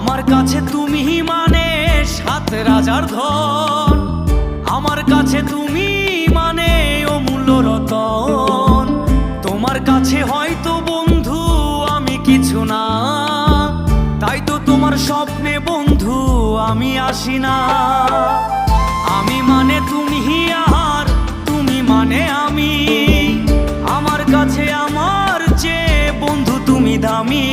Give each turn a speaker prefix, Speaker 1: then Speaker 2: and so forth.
Speaker 1: আমার কাছে তুমি মানে সাত রাজার ধন, আমার কাছে তুমি মানে অমূল্য রতন। তোমার কাছে হয়তো বন্ধু আমি কিছু না, তাই তো তোমার স্বপ্নে বন্ধু আমি আসি না। আমি মানে তুমি আর তুমি মানে আমি, আমার কাছে আমার চেয়ে বন্ধু তুমি দামি।